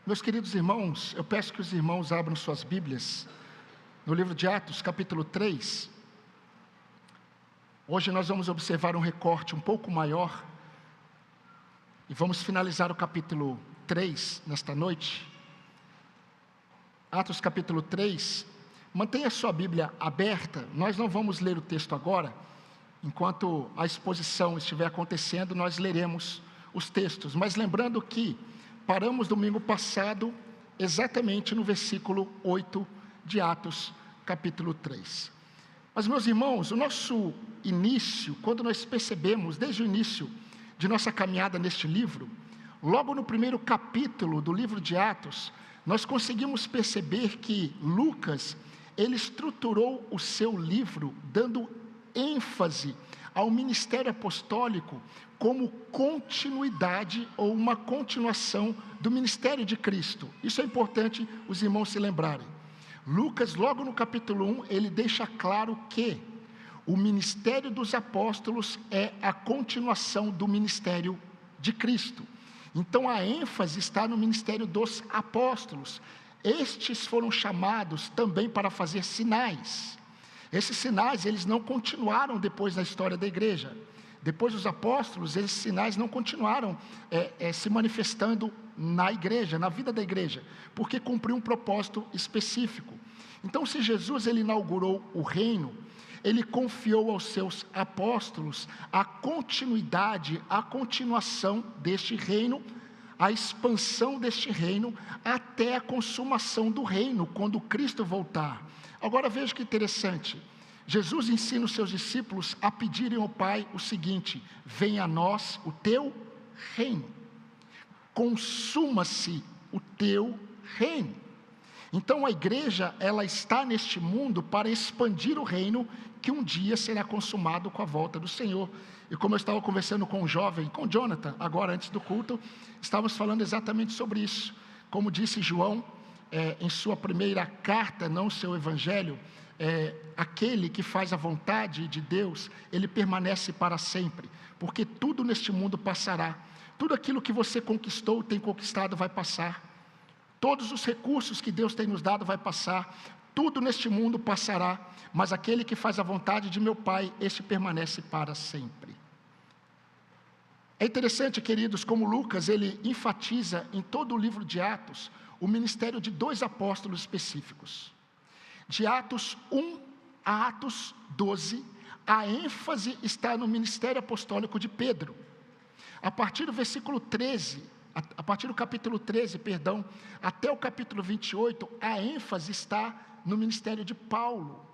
Meus queridos irmãos, eu peço que os irmãos abram suas Bíblias no livro de Atos, capítulo 3. Hoje nós vamos observar um recorte um pouco maior e vamos finalizar o capítulo 3 nesta noite. Atos capítulo 3, mantenha sua Bíblia aberta, nós não vamos ler o texto agora. Enquanto a exposição estiver acontecendo, nós leremos os textos, mas lembrando que paramos domingo passado exatamente no versículo 8 de Atos, capítulo 3. Mas, meus irmãos, o nosso início, quando nós percebemos, desde o início de nossa caminhada neste livro, logo no primeiro capítulo do livro de Atos, nós conseguimos perceber que Lucas, ele estruturou o seu livro dando ênfase ao ministério apostólico como continuidade ou uma continuação do ministério de Cristo. Isso é importante os irmãos se lembrarem. Lucas, logo no capítulo 1, ele deixa claro que o ministério dos apóstolos é a continuação do ministério de Cristo. Então a ênfase está no ministério dos apóstolos. Estes foram chamados também para fazer sinais. Esses sinais, eles não continuaram depois da história da igreja. Depois dos apóstolos, esses sinais não continuaram se manifestando na igreja, na vida da igreja, porque cumpriu um propósito específico. Então, se Jesus ele inaugurou o reino, ele confiou aos seus apóstolos a continuidade, a continuação deste reino, a expansão deste reino, até a consumação do reino, quando Cristo voltar. Agora veja que interessante, Jesus ensina os seus discípulos a pedirem ao Pai o seguinte: venha a nós o teu reino, consuma-se o teu reino. Então a igreja, ela está neste mundo para expandir o reino que um dia será consumado com a volta do Senhor. E como eu estava conversando com um jovem, com Jonathan, agora antes do culto, estávamos falando exatamente sobre isso. Como disse João, em sua primeira carta, não seu evangelho, aquele que faz a vontade de Deus, ele permanece para sempre, porque tudo neste mundo passará. Tudo aquilo que você conquistou, tem conquistado, vai passar. Todos os recursos que Deus tem nos dado vai passar. Tudo neste mundo passará, mas aquele que faz a vontade de meu Pai, este permanece para sempre. É interessante, queridos, como Lucas, ele enfatiza em todo o livro de Atos, o ministério de dois apóstolos específicos. De Atos 1 a Atos 12, a ênfase está no ministério apostólico de Pedro. A partir do versículo 13, a partir do capítulo 13, até o capítulo 28, a ênfase está no ministério de Paulo.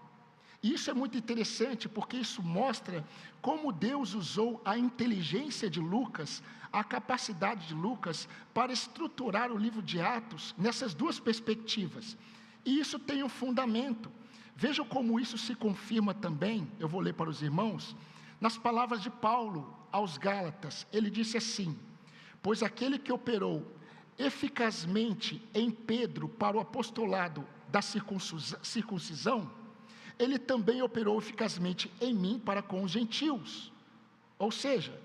E isso é muito interessante, porque isso mostra como Deus usou a inteligência de Lucas, a capacidade de Lucas, para estruturar o livro de Atos nessas duas perspectivas. E isso tem um fundamento. Vejam como isso se confirma também, eu vou ler para os irmãos, nas palavras de Paulo aos Gálatas. Ele disse assim: pois aquele que operou eficazmente em Pedro para o apostolado da circuncisão, ele também operou eficazmente em mim para com os gentios. Ou seja,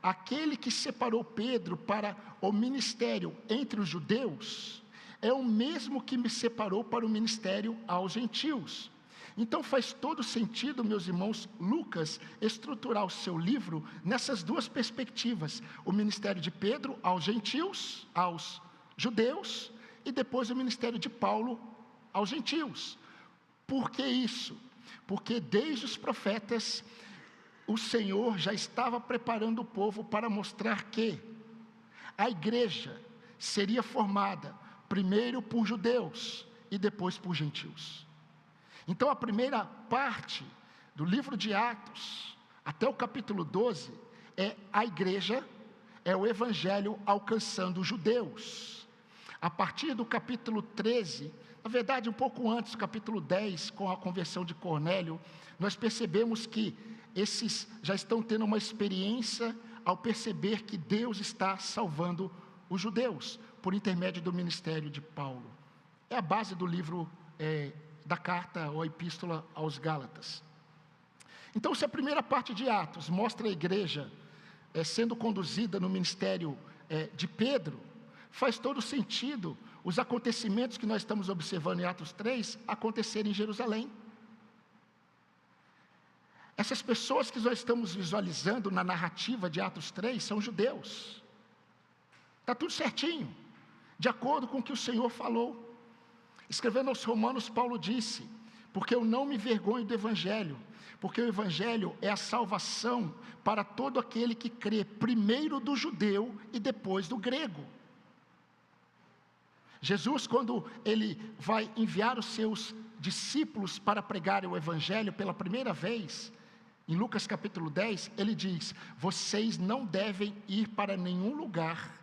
aquele que separou Pedro para o ministério entre os judeus, é o mesmo que me separou para o ministério aos gentios. Então faz todo sentido, meus irmãos, Lucas estruturar o seu livro nessas duas perspectivas: o ministério de Pedro aos gentios, aos judeus, e depois o ministério de Paulo aos gentios. Por que isso? Porque desde os profetas, o Senhor já estava preparando o povo para mostrar que a igreja seria formada primeiro por judeus e depois por gentios. Então a primeira parte do livro de Atos, até o capítulo 12, é a igreja, é o evangelho alcançando os judeus. A partir do capítulo 13, na verdade um pouco antes do capítulo 10, com a conversão de Cornélio, nós percebemos que esses já estão tendo uma experiência ao perceber que Deus está salvando os judeus, por intermédio do ministério de Paulo. É a base do livro da carta ou a epístola aos Gálatas. Então, se a primeira parte de Atos mostra a igreja sendo conduzida no ministério de Pedro, faz todo sentido os acontecimentos que nós estamos observando em Atos 3 acontecerem em Jerusalém. Essas pessoas que nós estamos visualizando na narrativa de Atos 3 são judeus. Está tudo certinho, de acordo com o que o Senhor falou. Escrevendo aos Romanos, Paulo disse: porque eu não me envergonho do Evangelho, porque o Evangelho é a salvação para todo aquele que crê, primeiro do judeu e depois do grego. Jesus, quando ele vai enviar os seus discípulos para pregar o Evangelho pela primeira vez, em Lucas capítulo 10, ele diz: vocês não devem ir para nenhum lugar,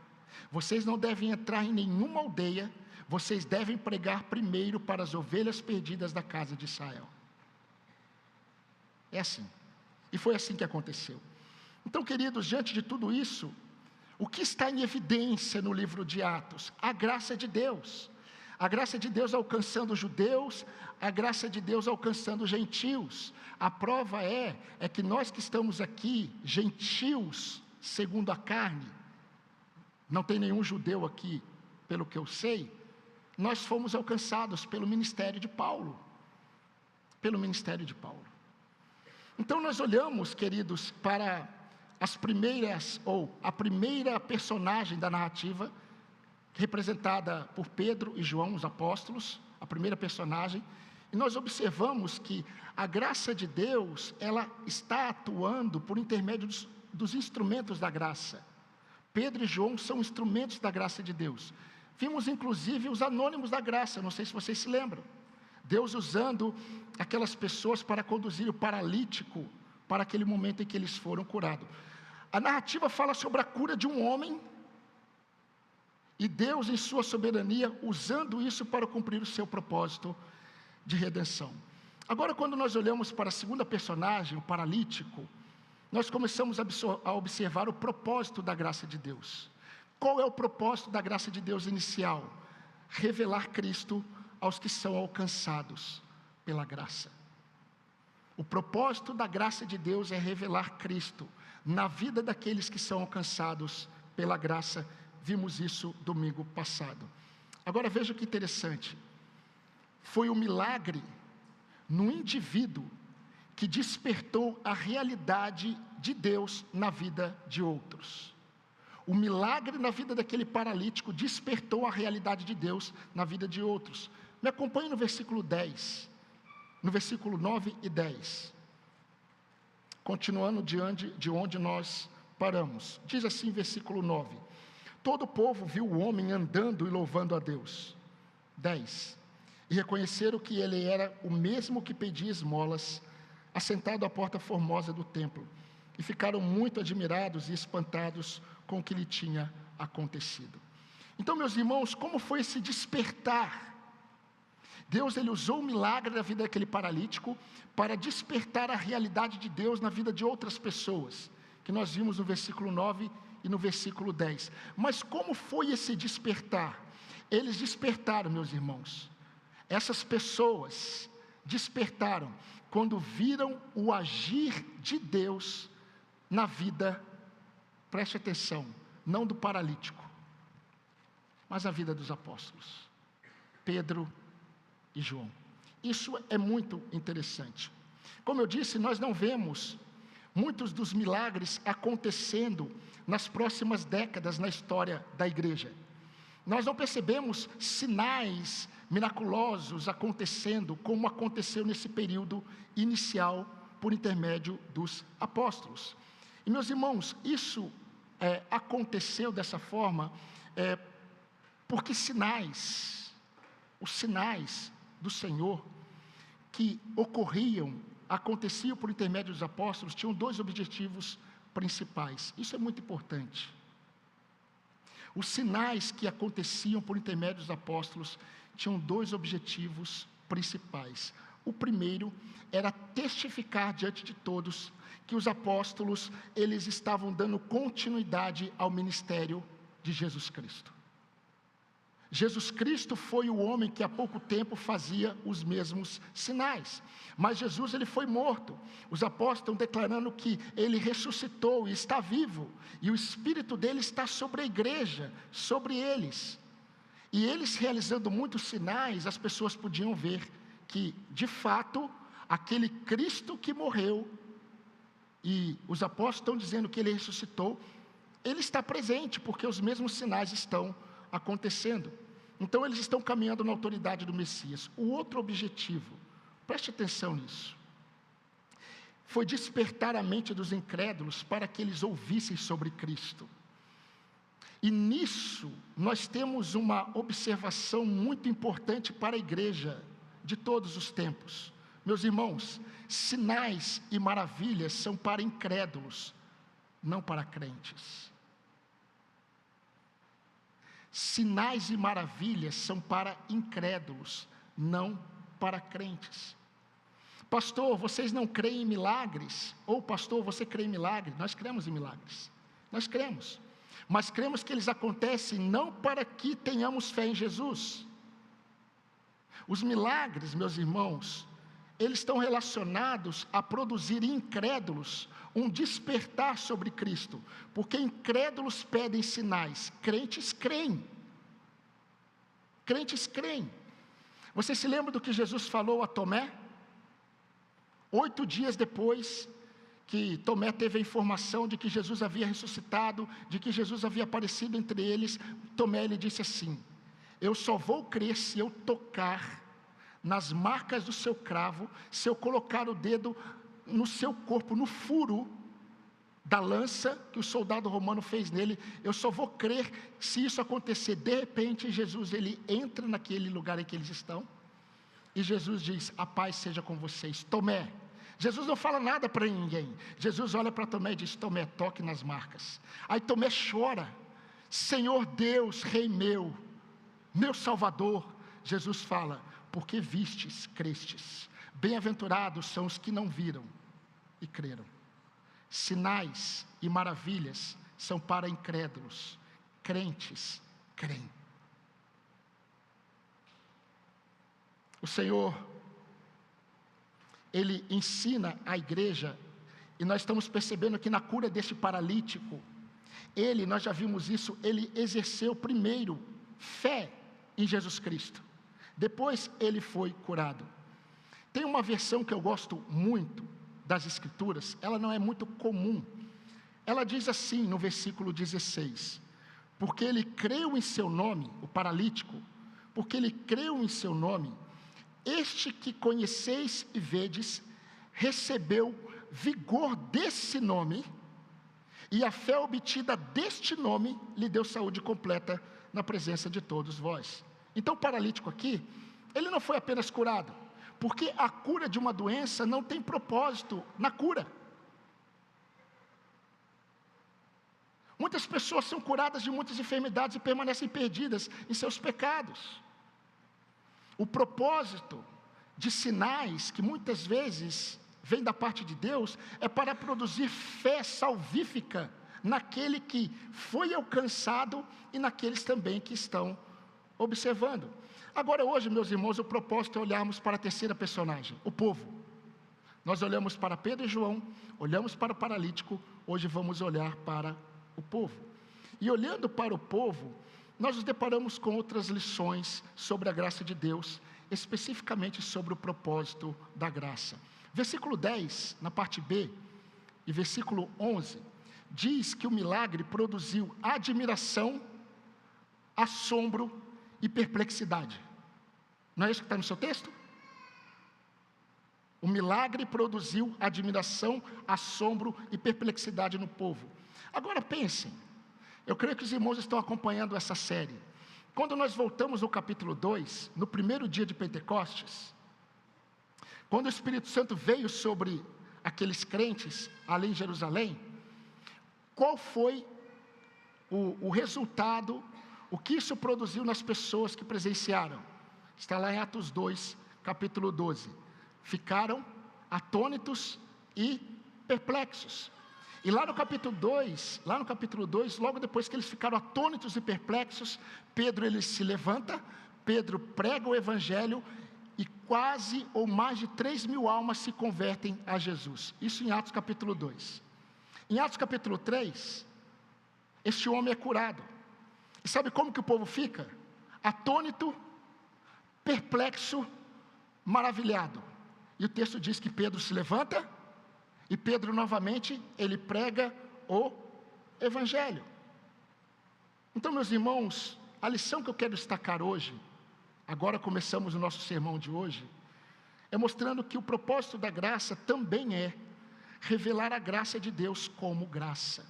vocês não devem entrar em nenhuma aldeia, vocês devem pregar primeiro para as ovelhas perdidas da casa de Israel. É assim, e foi assim que aconteceu. Então, queridos, diante de tudo isso, o que está em evidência no livro de Atos? A graça de Deus. A graça de Deus alcançando os judeus, a graça de Deus alcançando os gentios. A prova é que nós que estamos aqui, gentios, segundo a carne, não tem nenhum judeu aqui, pelo que eu sei, nós fomos alcançados pelo ministério de Paulo. Pelo ministério de Paulo. Então nós olhamos, queridos, para as primeiras, ou a primeira personagem da narrativa, representada por Pedro e João, os apóstolos, a primeira personagem, e nós observamos que a graça de Deus, ela está atuando por intermédio dos instrumentos da graça. Pedro e João são instrumentos da graça de Deus. Vimos inclusive os anônimos da graça, não sei se vocês se lembram. Deus usando aquelas pessoas para conduzir o paralítico para aquele momento em que eles foram curados. A narrativa fala sobre a cura de um homem, e Deus, em sua soberania, usando isso para cumprir o seu propósito de redenção. Agora, quando nós olhamos para a segunda personagem, o paralítico, nós começamos a observar o propósito da graça de Deus. Qual é o propósito da graça de Deus inicial? Revelar Cristo aos que são alcançados pela graça. O propósito da graça de Deus é revelar Cristo na vida daqueles que são alcançados pela graça. Vimos isso domingo passado. Agora veja que interessante. Foi o milagre no indivíduo que despertou a realidade de Deus na vida de outros. O milagre na vida daquele paralítico despertou a realidade de Deus na vida de outros. Me acompanhe no versículo 10, no versículo 9 e 10. Continuando de onde nós paramos. Diz assim, versículo 9. Todo o povo viu o homem andando e louvando a Deus. 10. E reconheceram que ele era o mesmo que pedia esmolas, assentado à porta formosa do templo. E ficaram muito admirados e espantados com o que lhe tinha acontecido. Então, meus irmãos, como foi esse despertar? Deus, ele usou o milagre da vida daquele paralítico para despertar a realidade de Deus na vida de outras pessoas, que nós vimos no versículo 9 e no versículo 10. Mas como foi esse despertar? Eles despertaram, meus irmãos. Essas pessoas despertaram quando viram o agir de Deus na vida, preste atenção, não do paralítico, mas a vida dos apóstolos, Pedro e João. Isso é muito interessante. Como eu disse, nós não vemos muitos dos milagres acontecendo nas próximas décadas na história da igreja. Nós não percebemos sinais miraculosos acontecendo como aconteceu nesse período inicial por intermédio dos apóstolos. E, meus irmãos, isso aconteceu dessa forma porque os sinais do Senhor que aconteciam por intermédio dos apóstolos, tinham dois objetivos principais. Isso é muito importante. Os sinais que aconteciam por intermédio dos apóstolos tinham dois objetivos principais. O primeiro era testificar diante de todos que os apóstolos, eles estavam dando continuidade ao ministério de Jesus Cristo. Jesus Cristo foi o homem que há pouco tempo fazia os mesmos sinais, mas Jesus ele foi morto. Os apóstolos estão declarando que ele ressuscitou e está vivo, e o Espírito dele está sobre a igreja, sobre eles. E eles realizando muitos sinais, as pessoas podiam ver que, de fato, aquele Cristo que morreu, e os apóstolos estão dizendo que ele ressuscitou, ele está presente, porque os mesmos sinais estão acontecendo. Então eles estão caminhando na autoridade do Messias. O outro objetivo, preste atenção nisso, foi despertar a mente dos incrédulos para que eles ouvissem sobre Cristo. E nisso nós temos uma observação muito importante para a igreja de todos os tempos. Meus irmãos, sinais e maravilhas são para incrédulos, não para crentes. Sinais e maravilhas são para incrédulos, não para crentes. Pastor, vocês não creem em milagres? Ou pastor, você crê em milagres? Nós cremos em milagres, nós cremos, mas cremos que eles acontecem não para que tenhamos fé em Jesus. Os milagres, meus irmãos, eles estão relacionados a produzir em incrédulos um despertar sobre Cristo, porque incrédulos pedem sinais, crentes creem. Crentes creem. Você se lembra do que Jesus falou a Tomé? 8 dias depois que Tomé teve a informação de que Jesus havia ressuscitado, de que Jesus havia aparecido entre eles, Tomé lhe disse assim: eu só vou crer se eu tocar nas marcas do seu cravo, se eu colocar o dedo no seu corpo, no furo da lança que o soldado romano fez nele, eu só vou crer se isso acontecer. De repente Jesus ele entra naquele lugar em que eles estão, e Jesus diz: a paz seja com vocês. Tomé, Jesus não fala nada para ninguém, Jesus olha para Tomé e diz: Tomé, toque nas marcas. Aí Tomé chora: Senhor Deus, Rei meu, meu Salvador. Jesus fala: porque vistes, crestes. Bem-aventurados são os que não viram e creram. Sinais e maravilhas são para incrédulos, crentes creem. O Senhor, Ele ensina a igreja, e nós estamos percebendo que na cura deste paralítico, nós já vimos isso, ele exerceu primeiro fé em Jesus Cristo, depois ele foi curado. Tem uma versão que eu gosto muito das Escrituras, ela não é muito comum. Ela diz assim no versículo 16: porque ele creu em seu nome, o paralítico, porque ele creu em seu nome, este que conheceis e vedes, recebeu vigor desse nome, e a fé obtida deste nome lhe deu saúde completa na presença de todos vós. Então o paralítico aqui, ele não foi apenas curado, porque a cura de uma doença não tem propósito na cura. Muitas pessoas são curadas de muitas enfermidades e permanecem perdidas em seus pecados. O propósito de sinais, que muitas vezes vem da parte de Deus, é para produzir fé salvífica naquele que foi alcançado e naqueles também que estão observando. Agora hoje, meus irmãos, o propósito é olharmos para a terceira personagem, o povo. Nós olhamos para Pedro e João, olhamos para o paralítico, hoje vamos olhar para o povo. E olhando para o povo, nós nos deparamos com outras lições sobre a graça de Deus, especificamente sobre o propósito da graça. Versículo 10, na parte B, e versículo 11, diz que o milagre produziu admiração, assombro e perplexidade. Não é isso que está no seu texto? O milagre produziu admiração, assombro e perplexidade no povo. Agora pensem, eu creio que os irmãos estão acompanhando essa série. Quando nós voltamos ao capítulo 2, no primeiro dia de Pentecostes, quando o Espírito Santo veio sobre aqueles crentes ali em Jerusalém, qual foi o resultado, o que isso produziu nas pessoas que presenciaram? Está lá em Atos 2, capítulo 12. Ficaram atônitos e perplexos. E lá no capítulo 2, logo depois que eles ficaram atônitos e perplexos, Pedro ele se levanta, Pedro prega o evangelho e quase ou mais de 3.000 almas se convertem a Jesus. Isso em Atos capítulo 2. Em Atos capítulo 3, este homem é curado. E sabe como que o povo fica? Atônito, perplexo, maravilhado. E o texto diz que Pedro se levanta e Pedro novamente, ele prega o evangelho. Então, meus irmãos, a lição que eu quero destacar hoje, agora começamos o nosso sermão de hoje, é mostrando que o propósito da graça também é revelar a graça de Deus como graça.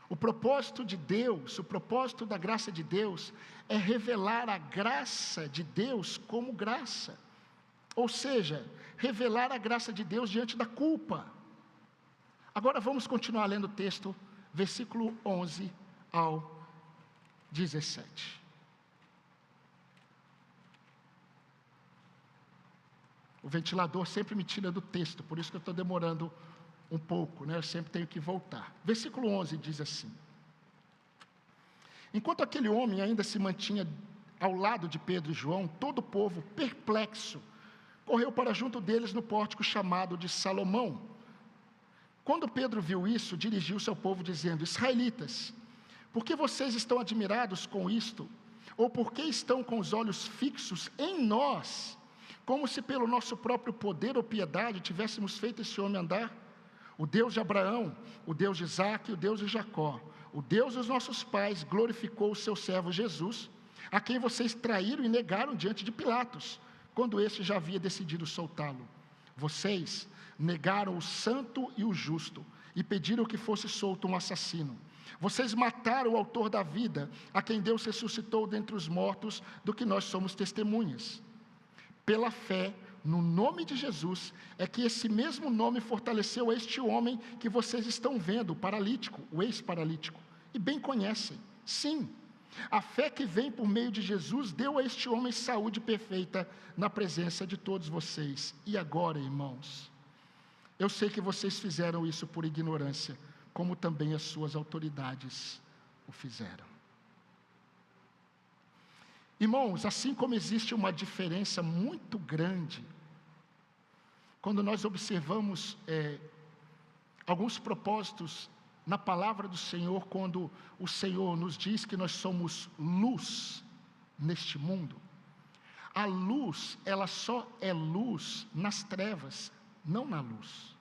O propósito de Deus, o propósito da graça de Deus é revelar a graça de Deus como graça. Ou seja, revelar a graça de Deus diante da culpa. Agora vamos continuar lendo o texto, versículo 11 ao 17. O ventilador sempre me tira do texto, por isso que eu estou demorando um pouco, né? Eu sempre tenho que voltar. Versículo 11 diz assim: enquanto aquele homem ainda se mantinha ao lado de Pedro e João, todo o povo, perplexo, correu para junto deles no pórtico chamado de Salomão. Quando Pedro viu isso, dirigiu-se ao povo dizendo: israelitas, por que vocês estão admirados com isto? Ou por que estão com os olhos fixos em nós, como se pelo nosso próprio poder ou piedade tivéssemos feito esse homem andar? O Deus de Abraão, o Deus de Isaque e o Deus de Jacó, o Deus dos nossos pais, glorificou o seu servo Jesus, a quem vocês traíram e negaram diante de Pilatos, quando este já havia decidido soltá-lo. Vocês negaram o santo e o justo, e pediram que fosse solto um assassino. Vocês mataram o autor da vida, a quem Deus ressuscitou dentre os mortos, do que nós somos testemunhas. Pela fé, no nome de Jesus, é que esse mesmo nome fortaleceu este homem que vocês estão vendo, o paralítico, o ex-paralítico, e bem conhecem. Sim, a fé que vem por meio de Jesus deu a este homem saúde perfeita na presença de todos vocês. E agora, irmãos, eu sei que vocês fizeram isso por ignorância, como também as suas autoridades o fizeram. Irmãos, assim como existe uma diferença muito grande, quando nós observamos alguns propósitos na palavra do Senhor, quando o Senhor nos diz que nós somos luz neste mundo, a luz, ela só é luz nas trevas, não na luz.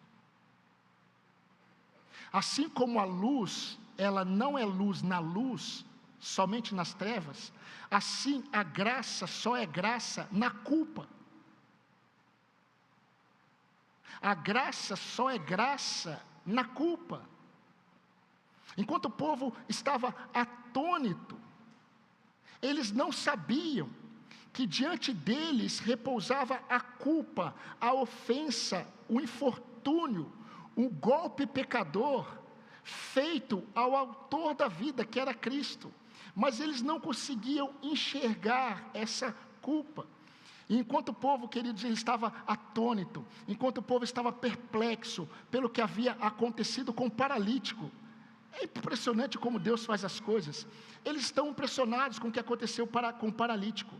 Assim como a luz, ela não é luz na luz, somente nas trevas, assim a graça só é graça na culpa. A graça só é graça na culpa. Enquanto o povo estava atônito, eles não sabiam que diante deles repousava a culpa, a ofensa, o infortúnio, o golpe pecador feito ao autor da vida, que era Cristo. Mas eles não conseguiam enxergar essa culpa. E enquanto o povo, queridos, ele estava atônito, enquanto o povo estava perplexo pelo que havia acontecido com o paralítico. É impressionante como Deus faz as coisas. Eles estão impressionados com o que aconteceu com o paralítico.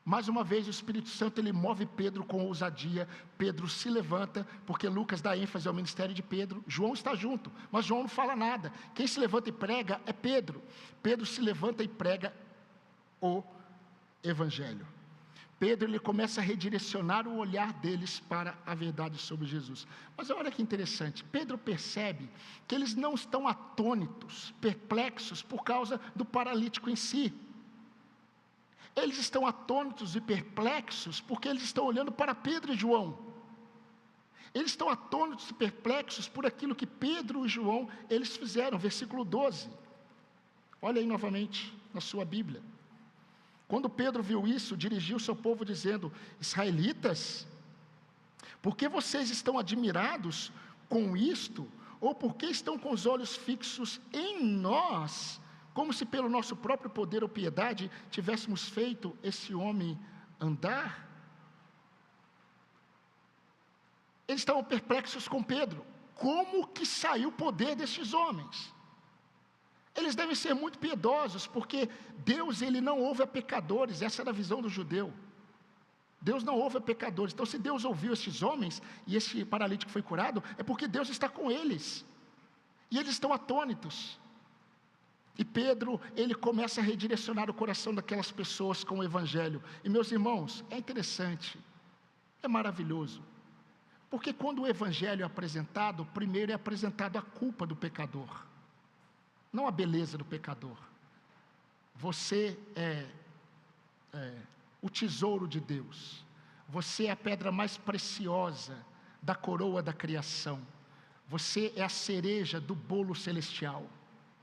Mais uma vez o Espírito Santo ele move Pedro com ousadia. Pedro se levanta, porque Lucas dá ênfase ao ministério de Pedro. João está junto, mas João não fala nada. Quem se levanta e prega é Pedro. Pedro se levanta e prega o Evangelho. Pedro ele começa a redirecionar o olhar deles para a verdade sobre Jesus. Mas olha que interessante, Pedro percebe que eles não estão atônitos, perplexos por causa do paralítico em si. Eles estão atônitos e perplexos porque eles estão olhando para Pedro e João. Eles estão atônitos e perplexos por aquilo que Pedro e João eles fizeram. Versículo 12. Olha aí novamente na sua Bíblia. Quando Pedro viu isso, dirigiu-se ao povo dizendo: israelitas, por que vocês estão admirados com isto? Ou por que estão com os olhos fixos em nós, como se pelo nosso próprio poder ou piedade tivéssemos feito esse homem andar? Eles estavam perplexos com Pedro. como que saiu o poder destes homens. Eles devem ser muito piedosos, porque Deus, ele não ouve a pecadores. Essa era a visão do judeu. Deus não ouve a pecadores. Então, se Deus ouviu estes homens, e este paralítico foi curado, é porque Deus está com eles, e eles estão atônitos. E Pedro, ele começa a redirecionar o coração daquelas pessoas com o Evangelho. E meus irmãos, é interessante, é maravilhoso, porque quando o Evangelho é apresentado, primeiro é apresentado a culpa do pecador, não a beleza do pecador. Você é o tesouro de Deus, você é a pedra mais preciosa da coroa da criação, você é a cereja do bolo celestial,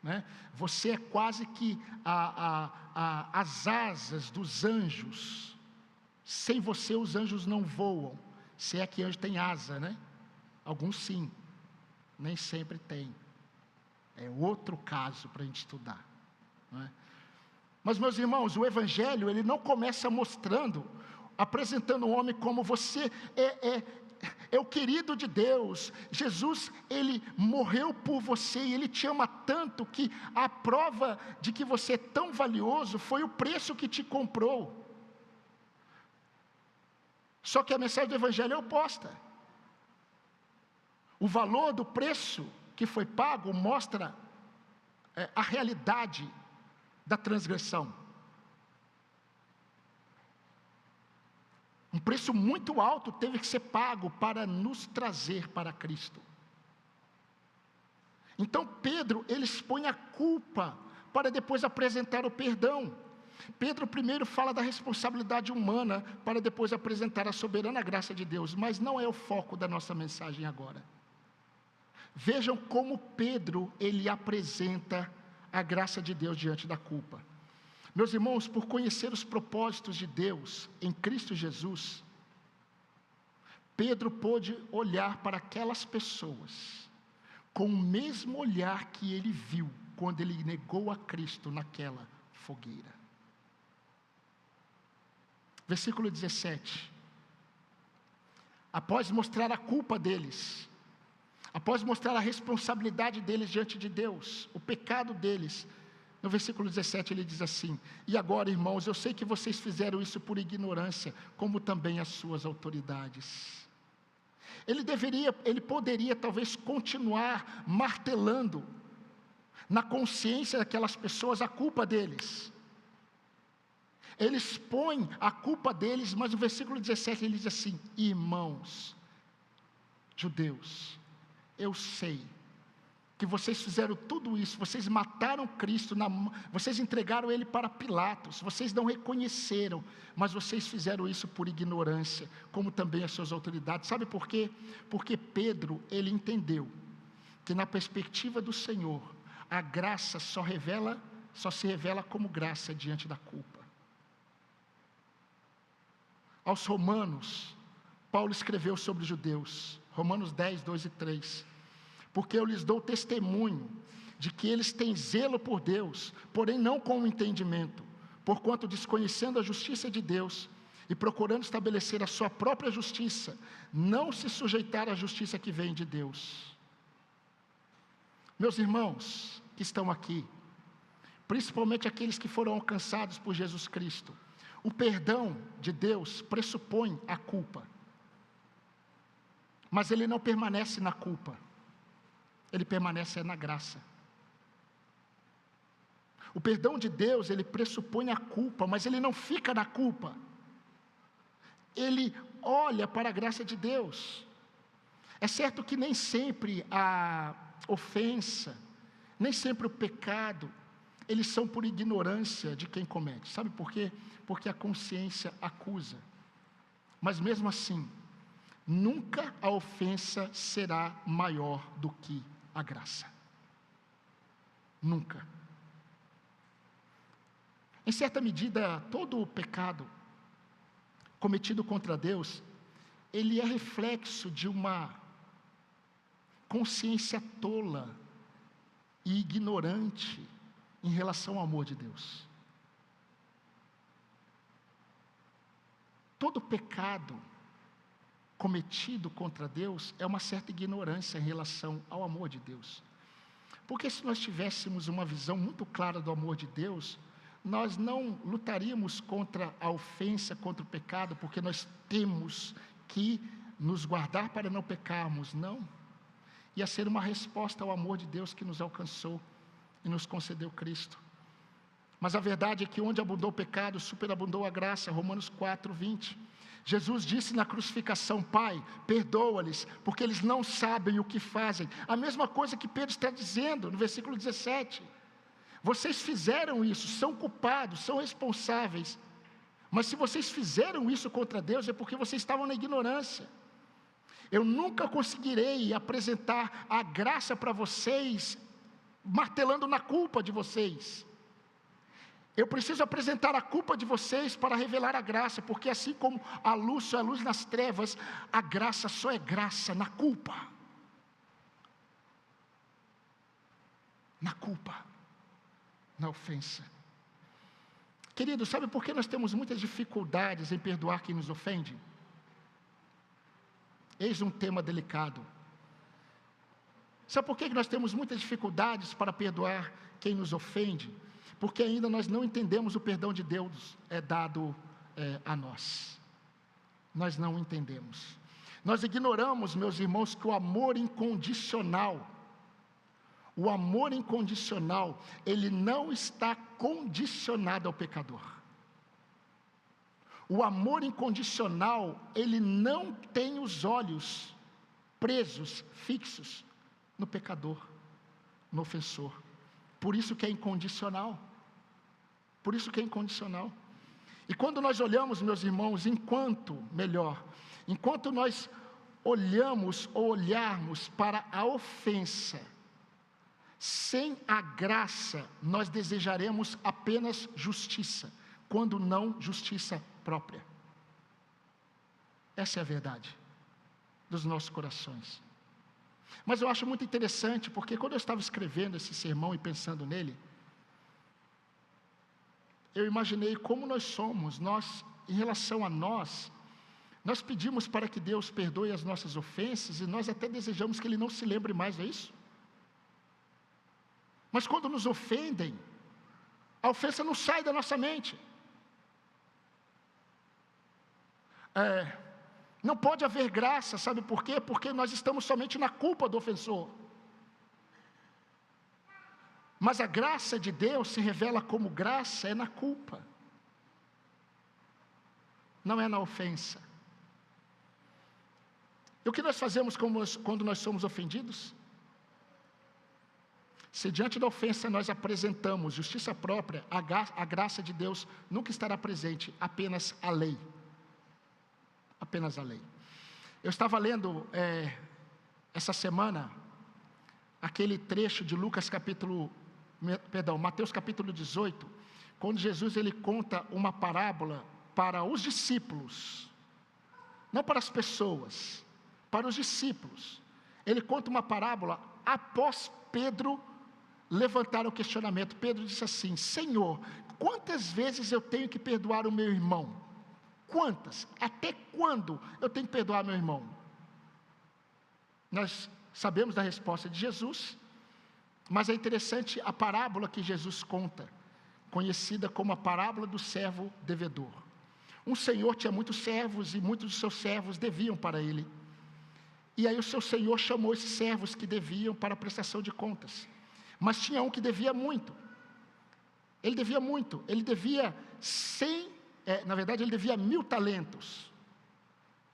né? Você é quase que as asas dos anjos. Sem você os anjos não voam, se é que anjo tem asa, né? Alguns sim, nem sempre tem. É outro caso para a gente estudar, não é? Mas, meus irmãos, o Evangelho, ele não começa apresentando o homem como você é o querido de Deus. Jesus, ele morreu por você, e ele te ama tanto, que a prova de que você é tão valioso foi o preço que te comprou. Só que a mensagem do Evangelho é oposta. O valor do preço que foi pago mostra a realidade da transgressão. Um preço muito alto teve que ser pago para nos trazer para Cristo. Então Pedro, ele expõe a culpa para depois apresentar o perdão. Pedro primeiro fala da responsabilidade humana para depois apresentar a soberana graça de Deus, mas não é o foco da nossa mensagem agora. Vejam como Pedro, ele apresenta a graça de Deus diante da culpa. Meus irmãos, por conhecer os propósitos de Deus em Cristo Jesus, Pedro pôde olhar para aquelas pessoas com o mesmo olhar que ele viu quando ele negou a Cristo naquela fogueira. Versículo 17. Após mostrar a culpa deles, após mostrar a responsabilidade deles diante de Deus, o pecado deles, no versículo 17 ele diz assim: e agora, irmãos, eu sei que vocês fizeram isso por ignorância, como também as suas autoridades. Ele poderia talvez continuar martelando na consciência daquelas pessoas a culpa deles. Ele expõe a culpa deles, mas no versículo 17 ele diz assim: irmãos, judeus, eu sei que vocês fizeram tudo isso, vocês mataram Cristo, vocês entregaram Ele para Pilatos, vocês não reconheceram, mas vocês fizeram isso por ignorância, como também as suas autoridades. Sabe por quê? Porque Pedro, ele entendeu que na perspectiva do Senhor, a graça só se revela como graça diante da culpa. Aos Romanos, Paulo escreveu sobre os judeus, Romanos 10, 2 e 3, porque eu lhes dou testemunho de que eles têm zelo por Deus, porém não com o entendimento, porquanto desconhecendo a justiça de Deus e procurando estabelecer a sua própria justiça, não se sujeitaram à justiça que vem de Deus. Meus irmãos que estão aqui, principalmente aqueles que foram alcançados por Jesus Cristo, o perdão de Deus pressupõe a culpa, mas ele não permanece na culpa, ele permanece na graça. O perdão de Deus, ele pressupõe a culpa, mas ele não fica na culpa. Ele olha para a graça de Deus. É certo que nem sempre a ofensa, nem sempre o pecado, eles são por ignorância de quem comete. Sabe por quê? Porque a consciência acusa. Mas mesmo assim, nunca a ofensa será maior do que a graça. Nunca. Em certa medida, todo o pecado cometido contra Deus, ele é reflexo de uma consciência tola e ignorante em relação ao amor de Deus. Todo pecado cometido contra Deus é uma certa ignorância em relação ao amor de Deus. Porque se nós tivéssemos uma visão muito clara do amor de Deus, nós não lutaríamos contra a ofensa, contra o pecado, porque nós temos que nos guardar para não pecarmos, não. Ia ser uma resposta ao amor de Deus que nos alcançou e nos concedeu Cristo. Mas a verdade é que onde abundou o pecado, superabundou a graça, Romanos 4:20. Jesus disse na crucificação: Pai, perdoa-lhes, porque eles não sabem o que fazem. A mesma coisa que Pedro está dizendo no versículo 17. Vocês fizeram isso, são culpados, são responsáveis. Mas se vocês fizeram isso contra Deus, é porque vocês estavam na ignorância. Eu nunca conseguirei apresentar a graça para vocês, martelando na culpa de vocês. Eu preciso apresentar a culpa de vocês para revelar a graça, porque assim como a luz só é luz nas trevas, a graça só é graça na culpa. Na culpa, na ofensa. Querido, sabe por que nós temos muitas dificuldades em perdoar quem nos ofende? Eis um tema delicado. Sabe por que nós temos muitas dificuldades para perdoar quem nos ofende? Porque ainda nós não entendemos o perdão de Deus dado a nós. Nós não entendemos. Nós ignoramos, meus irmãos, que o amor incondicional, ele não está condicionado ao pecador. O amor incondicional, ele não tem os olhos presos, fixos no pecador, no ofensor. Por isso que é incondicional. Por isso que é incondicional. E quando nós olhamos, meus irmãos, enquanto nós olhamos ou olharmos para a ofensa, sem a graça, nós desejaremos apenas justiça, quando não justiça própria. Essa é a verdade dos nossos corações. Mas eu acho muito interessante, porque quando eu estava escrevendo esse sermão e pensando nele, eu imaginei como nós somos. Nós, em relação a nós pedimos para que Deus perdoe as nossas ofensas, e nós até desejamos que Ele não se lembre mais, é isso? Mas quando nos ofendem, a ofensa não sai da nossa mente. Não pode haver graça, sabe por quê? Porque nós estamos somente na culpa do ofensor. Mas a graça de Deus se revela como graça na culpa, não é na ofensa. E o que nós fazemos quando nós somos ofendidos? Se diante da ofensa nós apresentamos justiça própria, a graça de Deus nunca estará presente, apenas a lei. Apenas a lei. Eu estava lendo essa semana aquele trecho de Mateus capítulo 18, quando Jesus ele conta uma parábola para os discípulos, não para as pessoas, para os discípulos. Ele conta uma parábola após Pedro levantar o questionamento. Pedro disse assim: Senhor, quantas vezes eu tenho que perdoar o meu irmão? Quantas? Até quando eu tenho que perdoar meu irmão? Nós sabemos da resposta de Jesus, mas é interessante a parábola que Jesus conta, conhecida como a parábola do servo devedor. Um senhor tinha muitos servos e muitos dos seus servos deviam para ele. E aí o seu senhor chamou esses servos que deviam para a prestação de contas. Mas tinha um que devia muito. Ele devia 1.000 talentos.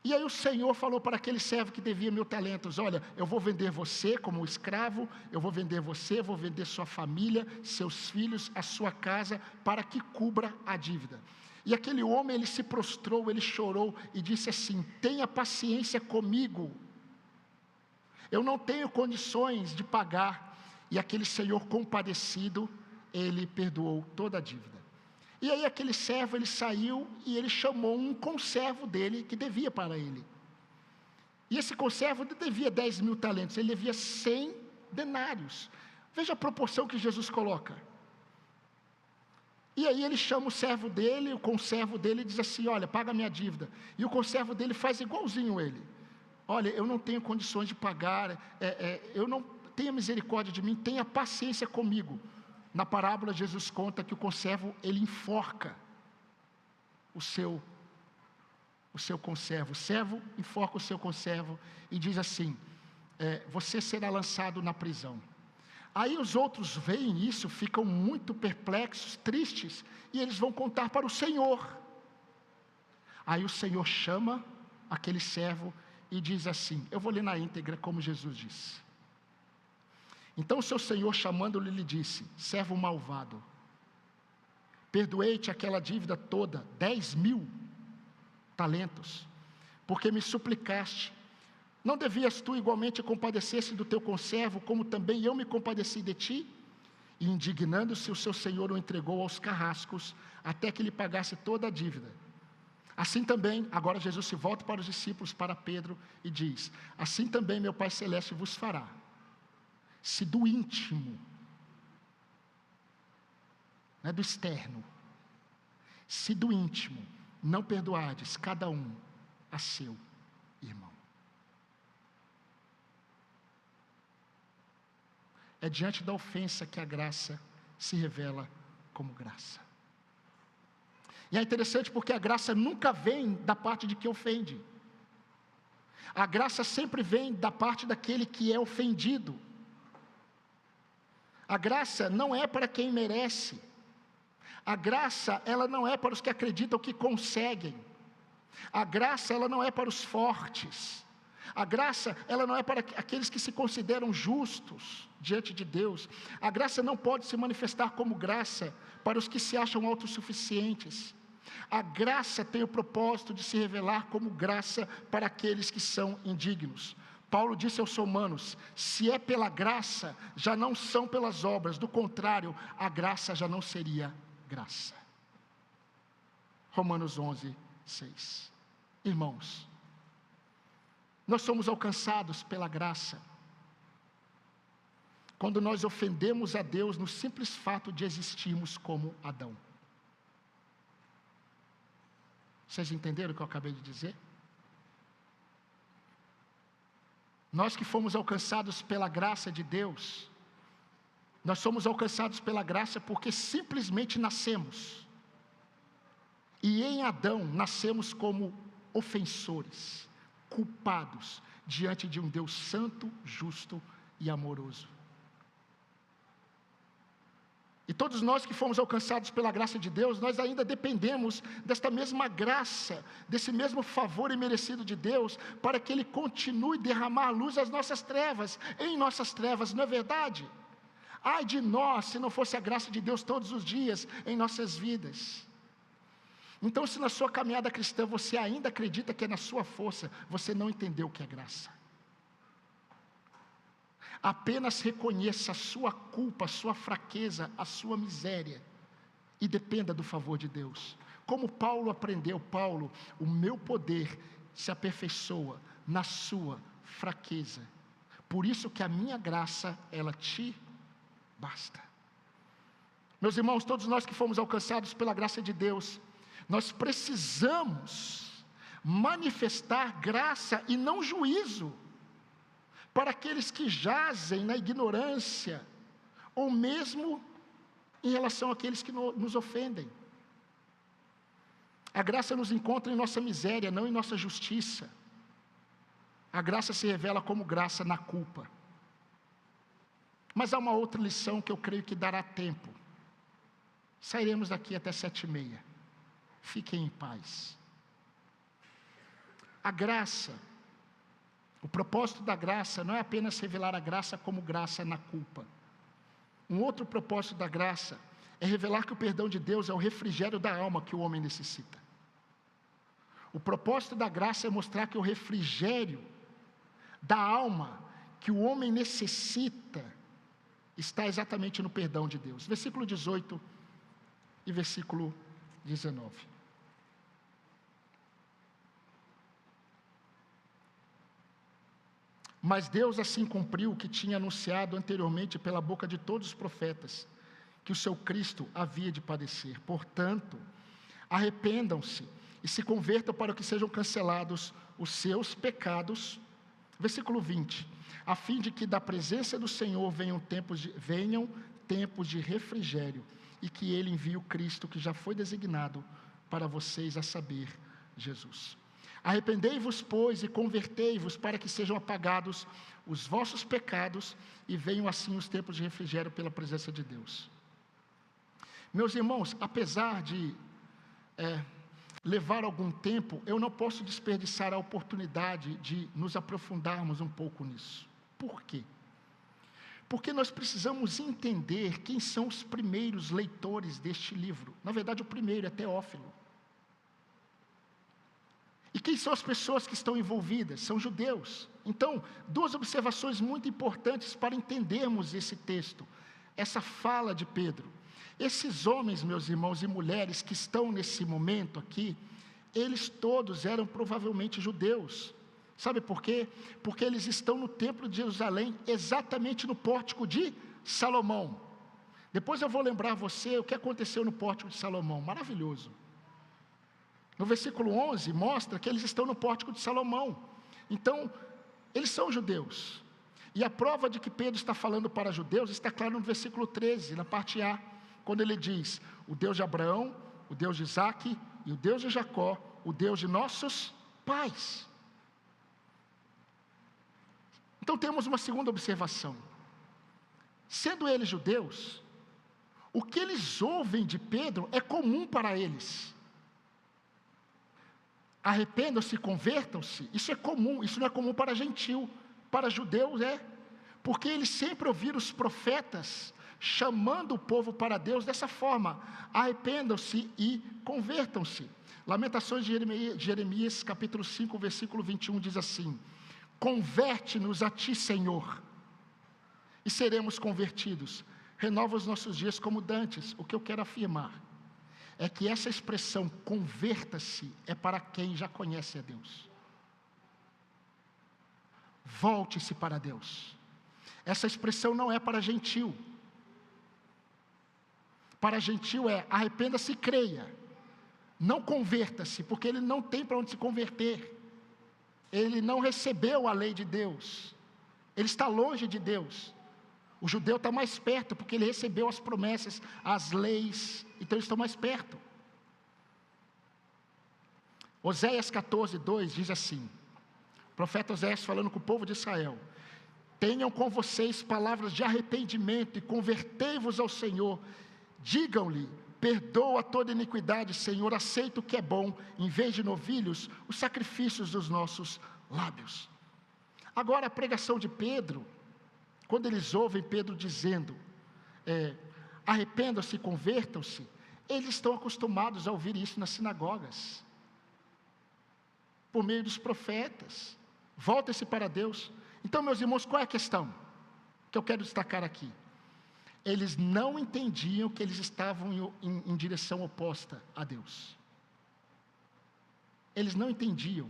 E aí o Senhor falou para aquele servo que devia 1.000 talentos: olha, eu vou vender você como escravo, eu vou vender você, vou vender sua família, seus filhos, a sua casa, para que cubra a dívida. E aquele homem, ele se prostrou, ele chorou e disse assim: tenha paciência comigo, eu não tenho condições de pagar. E aquele senhor compadecido, ele perdoou toda a dívida. E aí aquele servo, ele saiu e ele chamou um conservo dele, que devia para ele. E esse conservo devia 10.000 talentos, ele devia 100 denários. Veja a proporção que Jesus coloca. E aí ele chama o servo dele, o conservo dele, e diz assim: olha, paga a minha dívida. E o conservo dele faz igualzinho ele: olha, eu não tenho condições de pagar, eu não tenha misericórdia de mim, tenha paciência comigo. Na parábola, Jesus conta que o conservo, ele enforca o seu conservo. O servo enforca o seu conservo e diz assim: você será lançado na prisão. Aí os outros veem isso, ficam muito perplexos, tristes, e eles vão contar para o Senhor. Aí o Senhor chama aquele servo e diz assim, eu vou ler na íntegra como Jesus disse: então o seu Senhor, chamando-lhe, lhe disse: servo malvado, perdoei-te aquela dívida toda, 10.000 talentos, porque me suplicaste. Não devias tu igualmente compadecer-se do teu conservo, como também eu me compadeci de ti? E indignando-se, o seu senhor o entregou aos carrascos, até que lhe pagasse toda a dívida. Assim também, agora Jesus se volta para os discípulos, para Pedro, e diz: assim também meu Pai Celeste vos fará, se do íntimo, não é do externo, se do íntimo não perdoardes cada um a seu irmão. É diante da ofensa que a graça se revela como graça. E é interessante porque a graça nunca vem da parte de quem ofende. A graça sempre vem da parte daquele que é ofendido. A graça não é para quem merece. A graça, ela não é para os que acreditam que conseguem. A graça, ela não é para os fortes. A graça, ela não é para aqueles que se consideram justos diante de Deus. A graça não pode se manifestar como graça para os que se acham autossuficientes. A graça tem o propósito de se revelar como graça para aqueles que são indignos. Paulo disse aos Romanos: se é pela graça, já não são pelas obras, do contrário, a graça já não seria graça. Romanos 11, 6. Irmãos, nós somos alcançados pela graça quando nós ofendemos a Deus no simples fato de existirmos como Adão. Vocês entenderam o que eu acabei de dizer? Nós que fomos alcançados pela graça de Deus, nós somos alcançados pela graça porque simplesmente nascemos. E em Adão nascemos como ofensores, culpados diante de um Deus santo, justo e amoroso. E todos nós que fomos alcançados pela graça de Deus, nós ainda dependemos desta mesma graça, desse mesmo favor imerecido de Deus, para que Ele continue a derramar luz às nossas trevas, em nossas trevas, não é verdade? Ai de nós, se não fosse a graça de Deus todos os dias em nossas vidas. Então, se na sua caminhada cristã você ainda acredita que é na sua força, você não entendeu o que é graça. Apenas reconheça a sua culpa, a sua fraqueza, a sua miséria, e dependa do favor de Deus. Como Paulo aprendeu, o meu poder se aperfeiçoa na sua fraqueza. Por isso que a minha graça, ela te basta. Meus irmãos, todos nós que fomos alcançados pela graça de Deus, nós precisamos manifestar graça e não juízo para aqueles que jazem na ignorância, ou mesmo em relação àqueles que nos ofendem. A graça nos encontra em nossa miséria, não em nossa justiça. A graça se revela como graça na culpa. Mas há uma outra lição que eu creio que dará tempo. Sairemos daqui até 7h30. Fiquem em paz. A graça, o propósito da graça não é apenas revelar a graça como graça na culpa. Um outro propósito da graça é revelar que o perdão de Deus é o refrigério da alma que o homem necessita. O propósito da graça é mostrar que o refrigério da alma que o homem necessita está exatamente no perdão de Deus. Versículo 18 e versículo 19. Mas Deus assim cumpriu o que tinha anunciado anteriormente pela boca de todos os profetas, que o seu Cristo havia de padecer. Portanto, arrependam-se e se convertam para que sejam cancelados os seus pecados. Versículo 20. A fim de que da presença do Senhor venham tempos de refrigério, e que Ele envie o Cristo que já foi designado para vocês, a saber, Jesus. Arrependei-vos, pois, e convertei-vos para que sejam apagados os vossos pecados e venham assim os tempos de refrigério pela presença de Deus. Meus irmãos, apesar de levar algum tempo, eu não posso desperdiçar a oportunidade de nos aprofundarmos um pouco nisso. Por quê? Porque nós precisamos entender quem são os primeiros leitores deste livro. Na verdade, o primeiro é Teófilo. E quem são as pessoas que estão envolvidas? São judeus. Então, duas observações muito importantes para entendermos esse texto, essa fala de Pedro. Esses homens, meus irmãos e mulheres, que estão nesse momento aqui, eles todos eram provavelmente judeus. Sabe por quê? Porque eles estão no templo de Jerusalém, exatamente no pórtico de Salomão. Depois eu vou lembrar você o que aconteceu no pórtico de Salomão, maravilhoso. No versículo 11, mostra que eles estão no pórtico de Salomão. Então, eles são judeus. E a prova de que Pedro está falando para judeus está claro no versículo 13, na parte A, quando ele diz: o Deus de Abraão, o Deus de Isaque e o Deus de Jacó, o Deus de nossos pais. Então temos uma segunda observação. Sendo eles judeus, o que eles ouvem de Pedro é comum para eles. Arrependam-se, convertam-se, isso é comum, isso não é comum para gentil, para judeus é, porque eles sempre ouviram os profetas chamando o povo para Deus dessa forma: arrependam-se e convertam-se. Lamentações de Jeremias, capítulo 5, versículo 21, diz assim: converte-nos a ti, Senhor, e seremos convertidos, renova os nossos dias como dantes. O que eu quero afirmar é que essa expressão converta-se é para quem já conhece a Deus. Volte-se para Deus. Essa expressão não é para gentil. Para gentil é arrependa-se e creia. Não converta-se, porque ele não tem para onde se converter. Ele não recebeu a lei de Deus. Ele está longe de Deus. O judeu está mais perto, porque ele recebeu as promessas, as leis, então eles estão mais perto. Oséias 14, 2 diz assim, o profeta Oséias falando com o povo de Israel: tenham com vocês palavras de arrependimento e convertei-vos ao Senhor. Digam-lhe: perdoa toda iniquidade, Senhor, aceita o que é bom, em vez de novilhos, os sacrifícios dos nossos lábios. Agora a pregação de Pedro, quando eles ouvem Pedro dizendo, arrependam-se e convertam-se, eles estão acostumados a ouvir isso nas sinagogas, por meio dos profetas. Voltem-se para Deus. Então, meus irmãos, qual é a questão que eu quero destacar aqui? Eles não entendiam que eles estavam em direção oposta a Deus. Eles não entendiam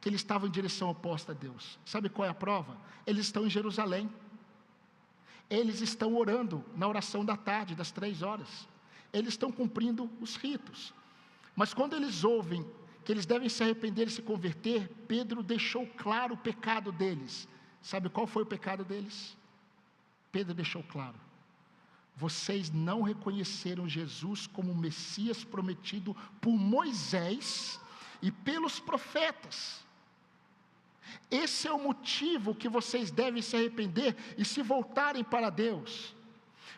que eles estavam em direção oposta a Deus. Sabe qual é a prova? Eles estão em Jerusalém. Eles estão orando na oração da tarde, das 3 horas. Eles estão cumprindo os ritos. Mas quando eles ouvem que eles devem se arrepender e se converter, Pedro deixou claro o pecado deles. Sabe qual foi o pecado deles? Pedro deixou claro: vocês não reconheceram Jesus como o Messias prometido por Moisés e pelos profetas. Esse é o motivo que vocês devem se arrepender e se voltarem para Deus,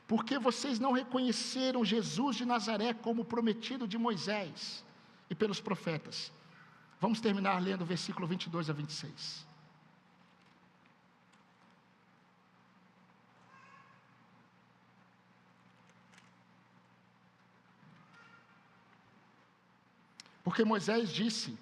porque vocês não reconheceram Jesus de Nazaré como prometido de Moisés e pelos profetas. Vamos terminar lendo o versículo 22 a 26. Porque Moisés disse: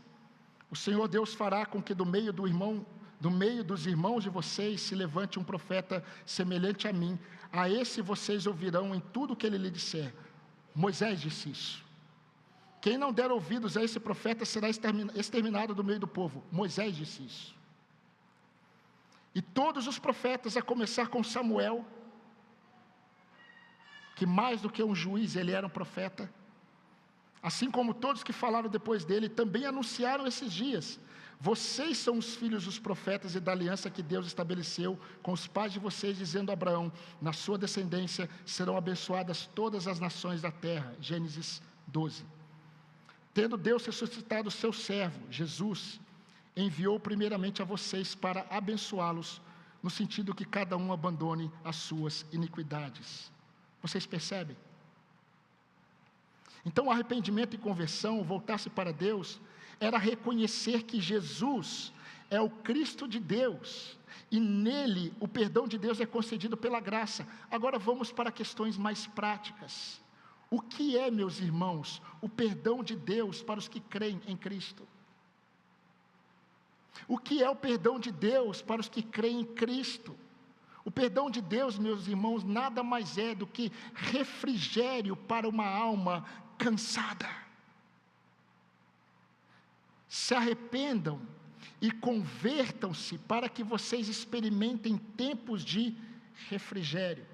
o Senhor Deus fará com que do meio dos irmãos de vocês se levante um profeta semelhante a mim. A esse vocês ouvirão em tudo o que ele lhe disser. Moisés disse isso. Quem não der ouvidos a esse profeta será exterminado do meio do povo. Moisés disse isso. E todos os profetas, a começar com Samuel, que mais do que um juiz, ele era um profeta. Assim como todos que falaram depois dele também anunciaram esses dias: vocês são os filhos dos profetas e da aliança que Deus estabeleceu com os pais de vocês, dizendo a Abraão: na sua descendência serão abençoadas todas as nações da terra. Gênesis 12. Tendo Deus ressuscitado o seu servo, Jesus, enviou primeiramente a vocês para abençoá-los, no sentido que cada um abandone as suas iniquidades. Vocês percebem? Então, arrependimento e conversão, voltar-se para Deus, era reconhecer que Jesus é o Cristo de Deus, e nele o perdão de Deus é concedido pela graça. Agora vamos para questões mais práticas. O que é, meus irmãos, o perdão de Deus para os que creem em Cristo? O que é o perdão de Deus para os que creem em Cristo? O perdão de Deus, meus irmãos, nada mais é do que refrigério para uma alma cansada. Se arrependam e convertam-se para que vocês experimentem tempos de refrigério.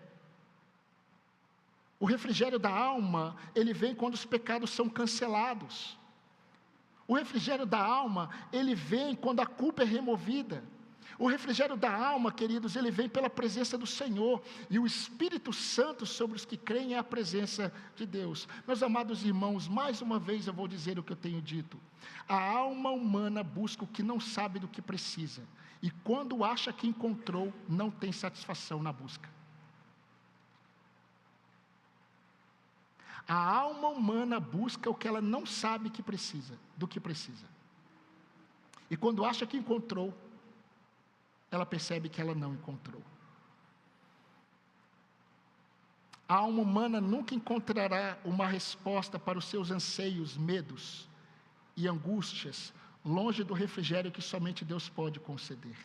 O refrigério da alma, ele vem quando os pecados são cancelados. O refrigério da alma, ele vem quando a culpa é removida. O refrigério da alma, queridos, ele vem pela presença do Senhor, e o Espírito Santo sobre os que creem é a presença de Deus. Meus amados irmãos, mais uma vez eu vou dizer o que eu tenho dito: a alma humana busca o que não sabe do que precisa, e quando acha que encontrou, não tem satisfação na busca. A alma humana busca o que ela não sabe que precisa, do que precisa, e quando acha que encontrou, ela percebe que ela não encontrou. A alma humana nunca encontrará uma resposta para os seus anseios, medos e angústias, longe do refrigério que somente Deus pode conceder.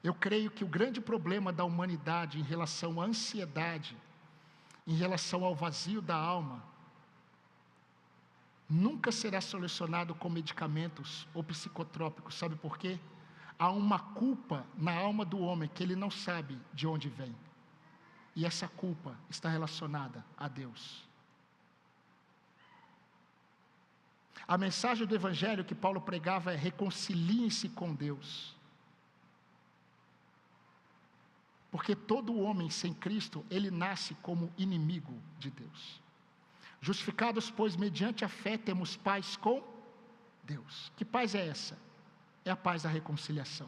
Eu creio que o grande problema da humanidade em relação à ansiedade, em relação ao vazio da alma, nunca será solucionado com medicamentos ou psicotrópicos. Sabe por quê? Há uma culpa na alma do homem que ele não sabe de onde vem. E essa culpa está relacionada a Deus. A mensagem do Evangelho que Paulo pregava é: reconciliem-se com Deus. Porque todo homem sem Cristo, ele nasce como inimigo de Deus. Justificados, pois, mediante a fé, temos paz com Deus. Que paz é essa? É a paz da reconciliação.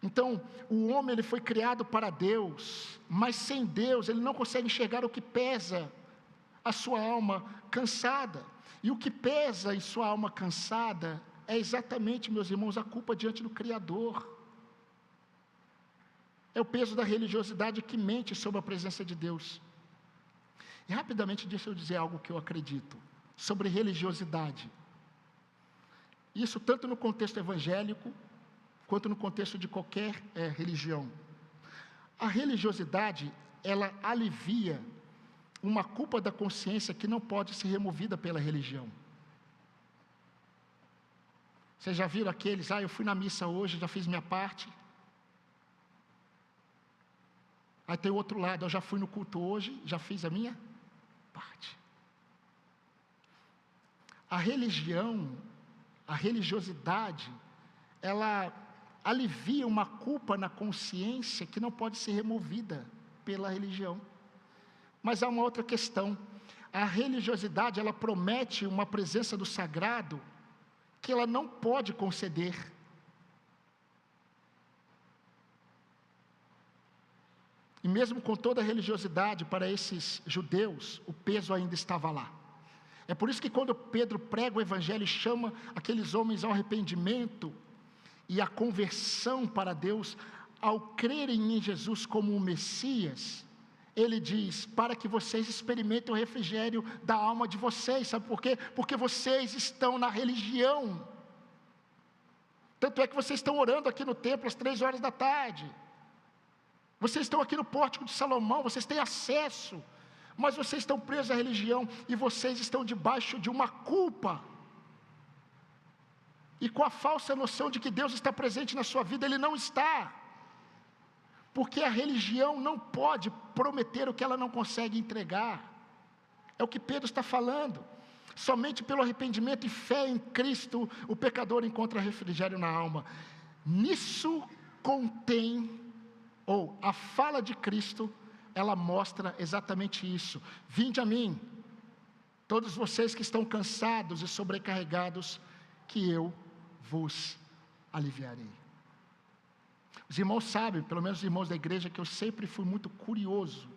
Então, o homem, ele foi criado para Deus, mas sem Deus ele não consegue enxergar o que pesa a sua alma cansada. E o que pesa em sua alma cansada é exatamente, meus irmãos, a culpa diante do Criador. É o peso da religiosidade que mente sobre a presença de Deus. E rapidamente deixa eu dizer algo que eu acredito sobre religiosidade. Isso tanto no contexto evangélico, quanto no contexto de qualquer religião. A religiosidade, ela alivia uma culpa da consciência que não pode ser removida pela religião. Vocês já viram aqueles: eu fui na missa hoje, já fiz minha parte. Aí tem o outro lado: eu já fui no culto hoje, já fiz a minha parte. A religiosidade, ela alivia uma culpa na consciência que não pode ser removida pela religião. Mas há uma outra questão: a religiosidade, ela promete uma presença do sagrado que ela não pode conceder. E mesmo com toda a religiosidade para esses judeus, o peso ainda estava lá. É por isso que quando Pedro prega o Evangelho e chama aqueles homens ao arrependimento e à conversão para Deus, ao crerem em Jesus como o Messias, ele diz: para que vocês experimentem o refrigério da alma de vocês. Sabe por quê? Porque vocês estão na religião. Tanto é que vocês estão orando aqui no templo às 3 horas da tarde. Vocês estão aqui no Pórtico de Salomão, vocês têm acesso, mas vocês estão presos à religião, e vocês estão debaixo de uma culpa, e com a falsa noção de que Deus está presente na sua vida. Ele não está. Porque a religião não pode prometer o que ela não consegue entregar. É o que Pedro está falando. Somente pelo arrependimento e fé em Cristo, o pecador encontra refrigério na alma. Nisso contém, ou a fala de Cristo, ela mostra exatamente isso. Vinde a mim, todos vocês que estão cansados e sobrecarregados, que eu vos aliviarei. Os irmãos sabem, pelo menos os irmãos da igreja, que eu sempre fui muito curioso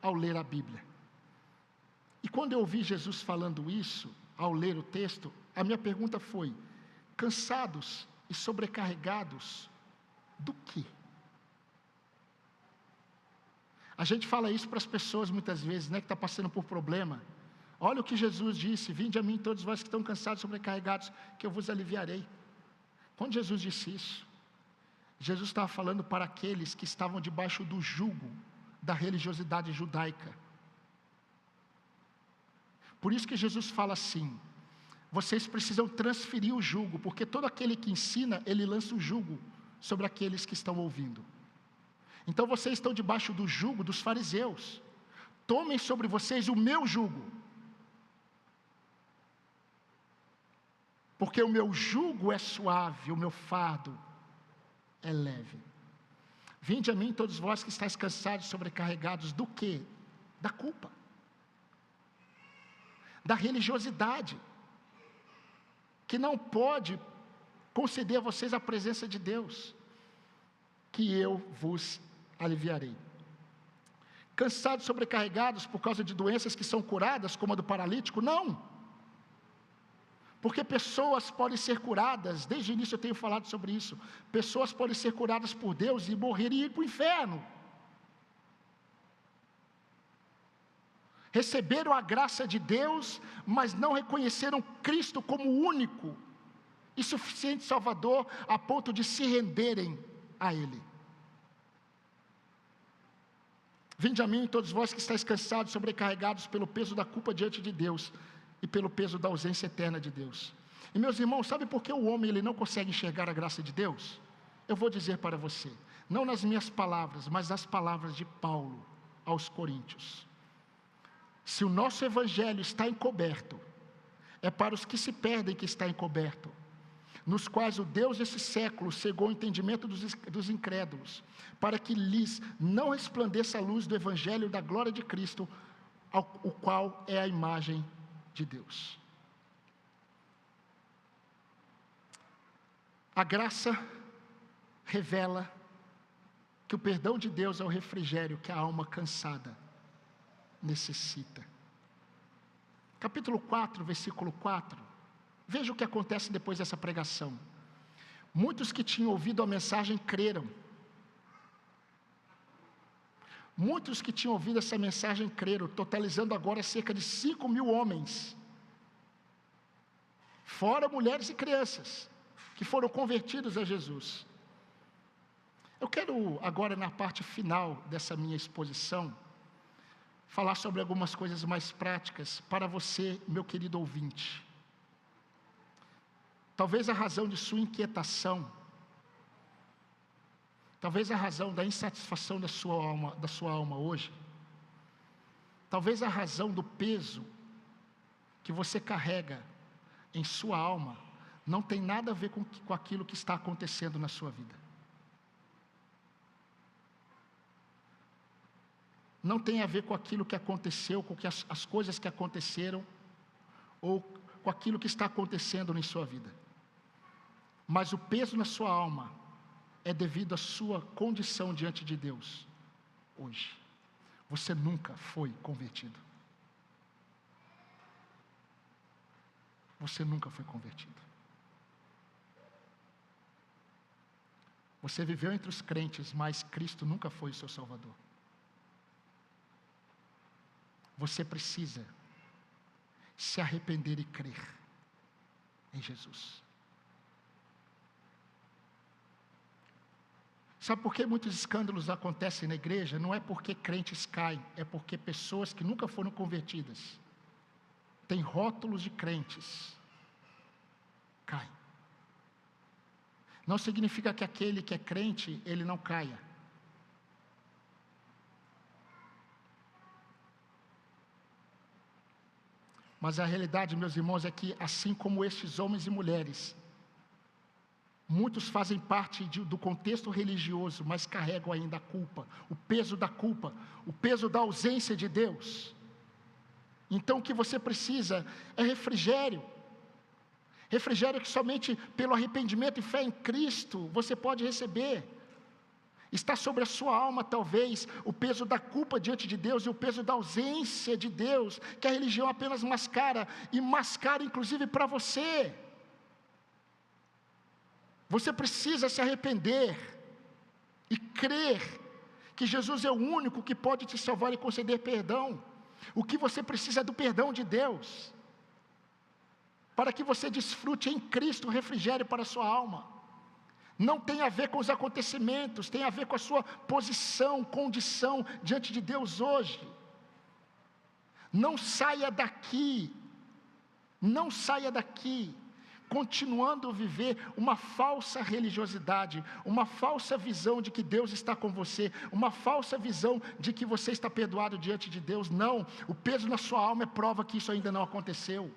ao ler a Bíblia. E quando eu ouvi Jesus falando isso, ao ler o texto, a minha pergunta foi: cansados e sobrecarregados do quê? A gente fala isso para as pessoas muitas vezes, né, que está passando por problema. Olha o que Jesus disse: vinde a mim todos vós que estão cansados e sobrecarregados, que eu vos aliviarei. Quando Jesus disse isso, Jesus estava falando para aqueles que estavam debaixo do jugo da religiosidade judaica. Por isso que Jesus fala assim: vocês precisam transferir o jugo, porque todo aquele que ensina, ele lança o jugo sobre aqueles que estão ouvindo. Então vocês estão debaixo do jugo dos fariseus. Tomem sobre vocês o meu jugo, porque o meu jugo é suave, o meu fardo é leve. Vinde a mim todos vós que estáis cansados e sobrecarregados do quê? Da culpa, da religiosidade, que não pode conceder a vocês a presença de Deus, que eu vos aliviarei. Cansados, sobrecarregados por causa de doenças que são curadas, como a do paralítico? Não, porque pessoas podem ser curadas, desde o início eu tenho falado sobre isso, pessoas podem ser curadas por Deus e morrer e ir para o inferno. Receberam a graça de Deus, mas não reconheceram Cristo como único e suficiente Salvador, a ponto de se renderem a Ele. Vinde a mim todos vós que estáis cansados, sobrecarregados pelo peso da culpa diante de Deus e pelo peso da ausência eterna de Deus. E meus irmãos, sabe por que o homem ele não consegue enxergar a graça de Deus? Eu vou dizer para você, não nas minhas palavras, mas nas palavras de Paulo aos Coríntios. Se o nosso evangelho está encoberto, é para os que se perdem que está encoberto, nos quais o Deus desse século cegou o entendimento dos incrédulos, para que lhes não resplandeça a luz do evangelho da glória de Cristo, o qual é a imagem de Deus. A graça revela que o perdão de Deus é o refrigério que a alma cansada necessita. Capítulo 4, versículo 4. Veja o que acontece depois dessa pregação. Muitos que tinham ouvido a mensagem creram. Muitos que tinham ouvido essa mensagem creram, totalizando agora cerca de 5.000 homens, fora mulheres e crianças, que foram convertidos a Jesus. Eu quero agora, na parte final dessa minha exposição, falar sobre algumas coisas mais práticas para você, meu querido ouvinte. Talvez a razão de sua inquietação, talvez a razão da insatisfação da sua alma hoje, talvez a razão do peso que você carrega em sua alma, não tem nada a ver com aquilo que está acontecendo na sua vida. Não tem a ver com aquilo que aconteceu, com as coisas que aconteceram, ou com aquilo que está acontecendo em sua vida. Mas o peso na sua alma é devido à sua condição diante de Deus hoje. Você nunca foi convertido. Você nunca foi convertido. Você viveu entre os crentes, mas Cristo nunca foi o seu Salvador. Você precisa se arrepender e crer em Jesus. Sabe por que muitos escândalos acontecem na igreja? Não é porque crentes caem, é porque pessoas que nunca foram convertidas, têm rótulos de crentes, caem. Não significa que aquele que é crente, ele não caia. Mas a realidade, meus irmãos, é que assim como estes homens e mulheres, muitos fazem parte do contexto religioso, mas carregam ainda a culpa, o peso da culpa, o peso da ausência de Deus. Então o que você precisa é refrigério. Refrigério que somente pelo arrependimento e fé em Cristo você pode receber. Está sobre a sua alma, talvez, o peso da culpa diante de Deus e o peso da ausência de Deus, que a religião apenas mascara, e mascara inclusive para você. Você precisa se arrepender e crer que Jesus é o único que pode te salvar e conceder perdão. O que você precisa é do perdão de Deus, para que você desfrute em Cristo o refrigério para a sua alma. Não tem a ver com os acontecimentos, tem a ver com a sua posição, condição diante de Deus hoje. Não saia daqui, continuando a viver uma falsa religiosidade, uma falsa visão de que Deus está com você, uma falsa visão de que você está perdoado diante de Deus. Não, o peso na sua alma é prova que isso ainda não aconteceu.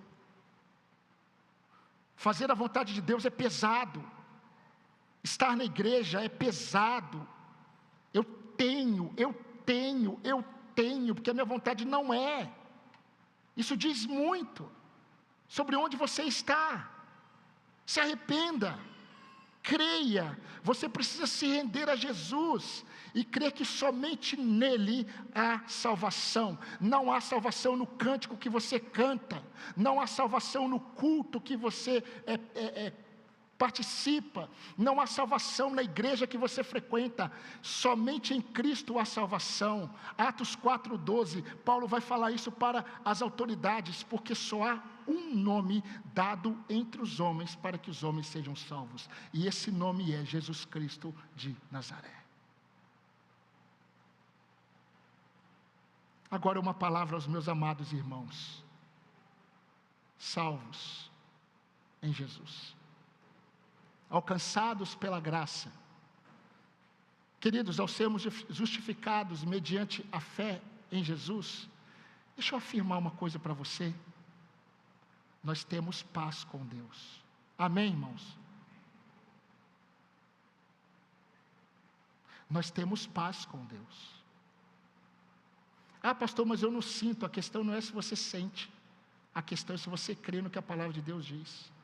Fazer a vontade de Deus é pesado. Estar na igreja é pesado. Eu tenho, porque a minha vontade não é. Isso diz muito sobre onde você está. Se arrependa, creia. Você precisa se render a Jesus e crer que somente nele há salvação. Não há salvação no cântico que você canta, não há salvação no culto que você participa, não há salvação na igreja que você frequenta, somente em Cristo há salvação. Atos 4:12, Paulo vai falar isso para as autoridades, porque só há um nome dado entre os homens para que os homens sejam salvos, e esse nome é Jesus Cristo de Nazaré. Agora uma palavra aos meus amados irmãos, salvos em Jesus, alcançados pela graça. Queridos, ao sermos justificados mediante a fé em Jesus, deixa eu afirmar uma coisa para você: nós temos paz com Deus. Amém, irmãos? Nós temos paz com Deus. Ah, pastor, mas eu não sinto. A questão não é se você sente, a questão é se você crê no que a palavra de Deus diz.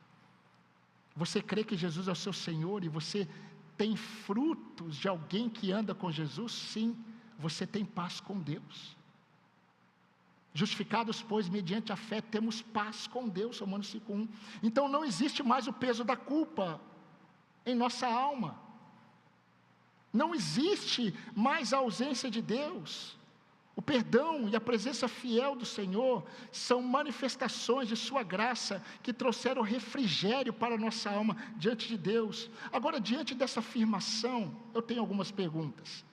Você crê que Jesus é o seu Senhor e você tem frutos de alguém que anda com Jesus? Sim, você tem paz com Deus. Justificados, pois, mediante a fé, temos paz com Deus, Romanos 5:1. Então não existe mais o peso da culpa em nossa alma. Não existe mais a ausência de Deus. O perdão e a presença fiel do Senhor são manifestações de sua graça que trouxeram refrigério para a nossa alma diante de Deus. Agora, diante dessa afirmação, eu tenho algumas perguntas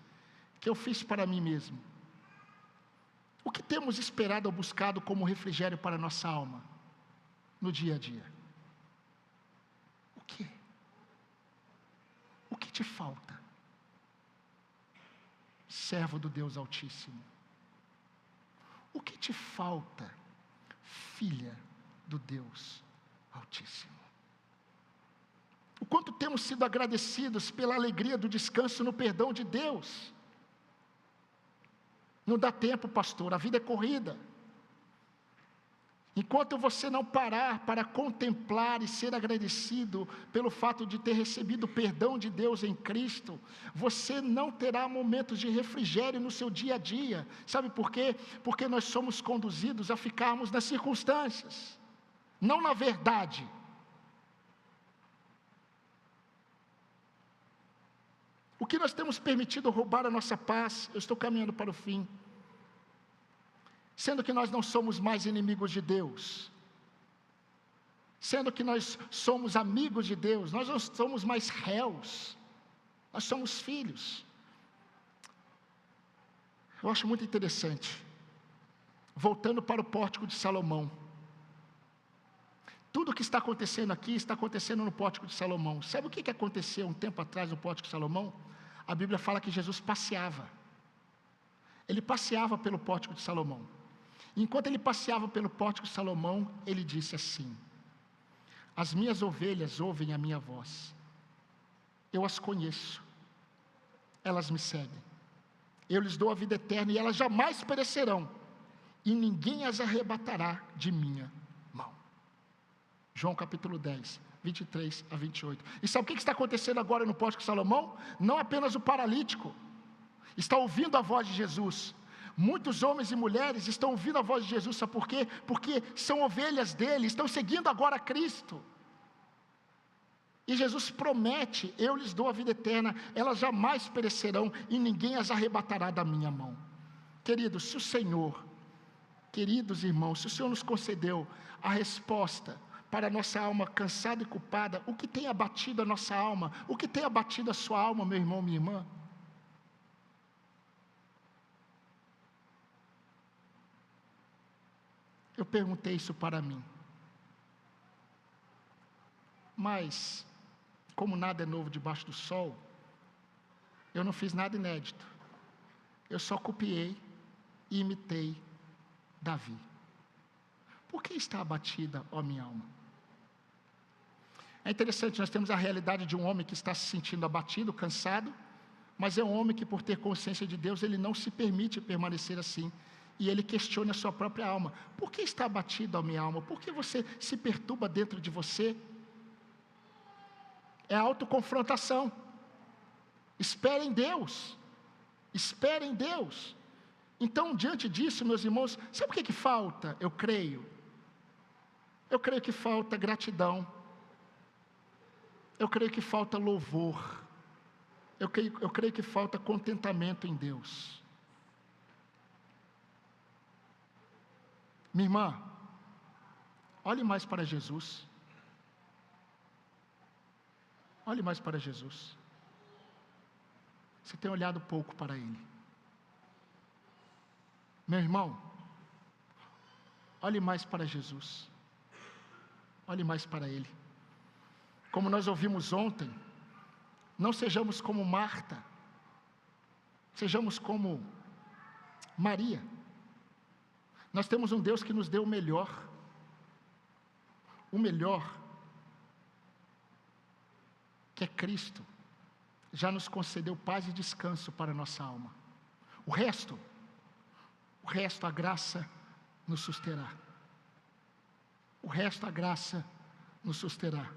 que eu fiz para mim mesmo. O que temos esperado ou buscado como refrigério para a nossa alma no dia a dia? O que? O que te falta? Servo do Deus Altíssimo. O que te falta, filha do Deus Altíssimo? O quanto temos sido agradecidos pela alegria do descanso no perdão de Deus? Não dá tempo, pastor, a vida é corrida. Enquanto você não parar para contemplar e ser agradecido pelo fato de ter recebido o perdão de Deus em Cristo, você não terá momentos de refrigério no seu dia a dia. Sabe por quê? Porque nós somos conduzidos a ficarmos nas circunstâncias, não na verdade. O que nós temos permitido roubar a nossa paz? Eu estou caminhando para o fim. Sendo que nós não somos mais inimigos de Deus, sendo que nós somos amigos de Deus, nós não somos mais réus, nós somos filhos. Eu acho muito interessante, voltando para o pórtico de Salomão, tudo o que está acontecendo aqui, está acontecendo no pórtico de Salomão. Sabe o que aconteceu um tempo atrás no pórtico de Salomão? A Bíblia fala que Jesus passeava, ele passeava pelo pórtico de Salomão. Enquanto ele passeava pelo pórtico de Salomão, ele disse assim: as minhas ovelhas ouvem a minha voz, eu as conheço, elas me seguem, eu lhes dou a vida eterna e elas jamais perecerão, e ninguém as arrebatará de minha mão. João capítulo 10, 23 a 28. E sabe o que está acontecendo agora no pórtico de Salomão? Não apenas o paralítico está ouvindo a voz de Jesus. Muitos homens e mulheres estão ouvindo a voz de Jesus, sabe por quê? Porque são ovelhas dele, estão seguindo agora Cristo. E Jesus promete: eu lhes dou a vida eterna, elas jamais perecerão e ninguém as arrebatará da minha mão. Queridos, se o Senhor, queridos irmãos, se o Senhor nos concedeu a resposta para a nossa alma cansada e culpada, o que tem abatido a nossa alma? O que tem abatido a sua alma, meu irmão, minha irmã? Eu perguntei isso para mim. Mas, como nada é novo debaixo do sol, eu não fiz nada inédito. Eu só copiei e imitei Davi. Por que está abatida, ó minha alma? É interessante, nós temos a realidade de um homem que está se sentindo abatido, cansado, mas é um homem que, por ter consciência de Deus, ele não se permite permanecer assim. E ele questiona a sua própria alma: por que está abatido a minha alma? Por que você se perturba dentro de você? É autoconfrontação. Espere em Deus. Espere em Deus. Então, diante disso, meus irmãos, sabe o que falta? Eu creio que falta gratidão. Eu creio que falta louvor. Eu creio que falta contentamento em Deus. Minha irmã, olhe mais para Jesus. Olhe mais para Jesus. Você tem olhado pouco para Ele. Meu irmão, olhe mais para Jesus. Olhe mais para Ele. Como nós ouvimos ontem, não sejamos como Marta, sejamos como Maria. Nós temos um Deus que nos deu o melhor, que é Cristo, já nos concedeu paz e descanso para a nossa alma. O resto, a graça nos susterá. O resto, a graça nos susterá.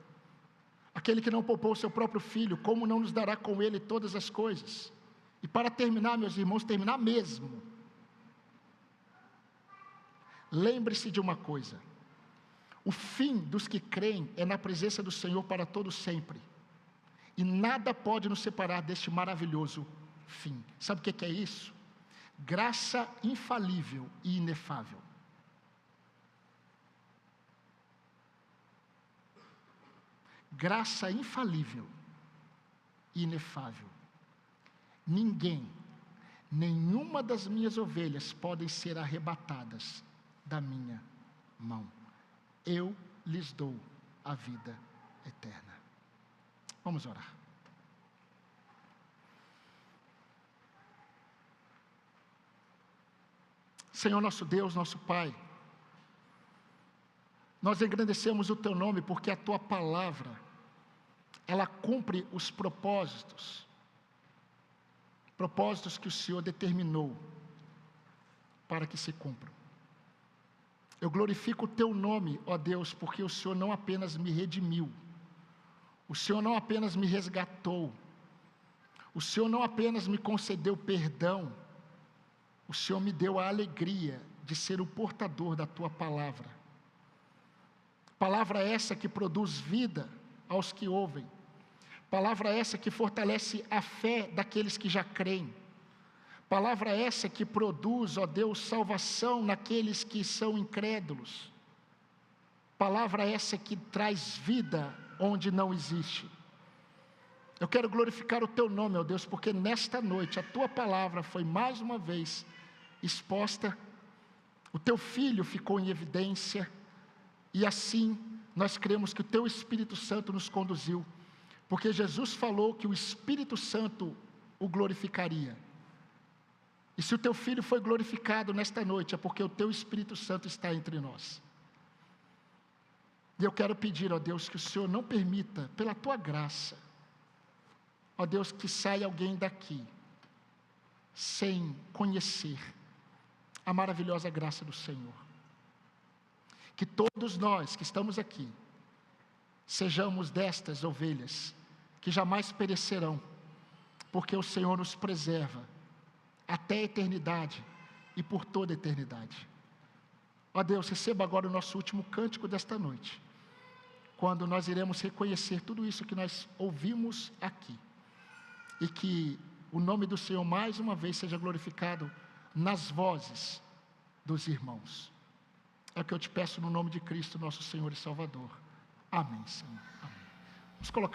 Aquele que não poupou o seu próprio filho, como não nos dará com ele todas as coisas? E para terminar, meus irmãos, terminar mesmo, lembre-se de uma coisa: o fim dos que creem é na presença do Senhor para todo sempre, e nada pode nos separar deste maravilhoso fim. Sabe o que é isso? Graça infalível e inefável. Graça infalível e inefável. Ninguém, nenhuma das minhas ovelhas podem ser arrebatadas da minha mão. Eu lhes dou a vida eterna. Vamos orar. Senhor nosso Deus, nosso Pai, nós engrandecemos o Teu nome porque a Tua palavra, ela cumpre os propósitos que o Senhor determinou para que se cumpram. Eu glorifico o Teu nome, ó Deus, porque o Senhor não apenas me redimiu, o Senhor não apenas me resgatou, o Senhor não apenas me concedeu perdão, o Senhor me deu a alegria de ser o portador da Tua palavra. Palavra essa que produz vida aos que ouvem. Palavra essa que fortalece a fé daqueles que já creem. Palavra essa que produz, ó Deus, salvação naqueles que são incrédulos. Palavra essa que traz vida onde não existe. Eu quero glorificar o Teu nome, ó Deus, porque nesta noite a Tua palavra foi mais uma vez exposta. O Teu Filho ficou em evidência. E assim nós cremos que o Teu Espírito Santo nos conduziu. Porque Jesus falou que o Espírito Santo o glorificaria. E se o teu Filho foi glorificado nesta noite, é porque o teu Espírito Santo está entre nós. E eu quero pedir, ó Deus, que o Senhor não permita, pela tua graça, ó Deus, que saia alguém daqui sem conhecer a maravilhosa graça do Senhor. Que todos nós que estamos aqui sejamos destas ovelhas que jamais perecerão, porque o Senhor nos preserva até a eternidade e por toda a eternidade. Ó Deus, receba agora o nosso último cântico desta noite, quando nós iremos reconhecer tudo isso que nós ouvimos aqui, e que o nome do Senhor mais uma vez seja glorificado nas vozes dos irmãos. É o que eu te peço no nome de Cristo, nosso Senhor e Salvador. Amém, Senhor. Amém. Vamos colocar